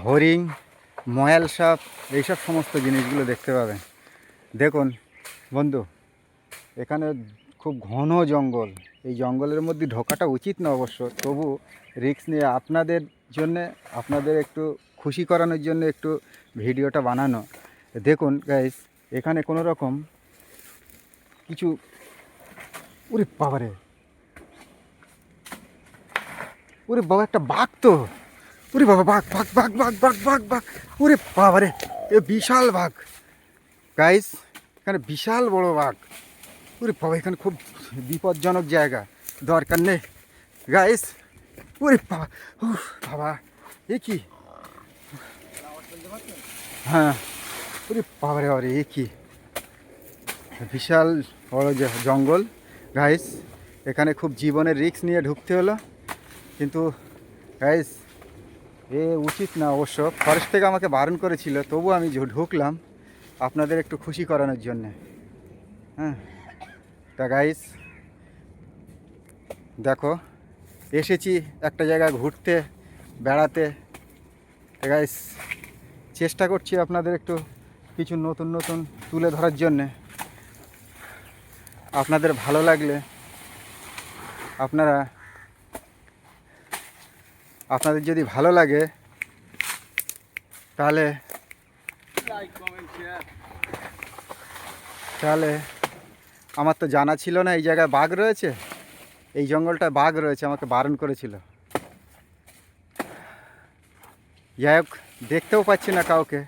হরিণ, ময়াল সাপ, এইসব সমস্ত জিনিসগুলো দেখতে পাবেন। দেখুন বন্ধু, এখানে খুব ঘন জঙ্গল। এই জঙ্গলের মধ্যে ঢোকাটা উচিত না অবশ্য, তবু রিস্ক নিয়ে আপনাদের জন্যে, আপনাদের একটু খুশি করানোর জন্য একটু ভিডিওটা বানানো। দেখুন গাইস, এখানে কোনো রকম কিছু, ওরে বাবারে, ওরে বাবা, একটা বাঘ তো, ওরে বাবা, বাঘ বাঘ বাঘ বাঘ বাঘ বাঘ বাঘ, ওরে বাবারে, এ বিশাল বাঘ গাইস, এখানে বিশাল বড় বাঘ। ওরে বাবা, এখানে খুব বিপজ্জনক জায়গা, দরকার নেই গাইস। ওরে বাবা, উফ বাবা, এ কি, হ্যাঁ, ওরে বাবারে বাবারে, এ কি বিশাল বড় জঙ্গল গাইস। এখানে খুব জীবনের রিস্ক নিয়ে ঢুকতে হলো, কিন্তু গাইস এ উচিত না অবশ্য। ফরেস্ট থেকে আমাকে বারণ করেছিল, তবু আমি ঢুকলাম আপনাদের একটু খুশি করানোর জন্যে। হ্যাঁ, তা গাইস দেখো, এসেছি একটা জায়গায় ঘুরতে, বেড়াতে। তা গাইস চেষ্টা করছি আপনাদের একটু কিছু নতুন নতুন তুলে ধরার জন্যে। আপনাদের ভালো লাগলে আপনাদের যদি ভালো লাগে তাহলে তাহলে আমার তো জানা ছিল না এই জায়গায় বাঘ রয়েছে, এই জঙ্গলটায় বাঘ রয়েছে, আমাকে বারণ করেছিল। যাই হোক, দেখতেও পাচ্ছি না কাউকে।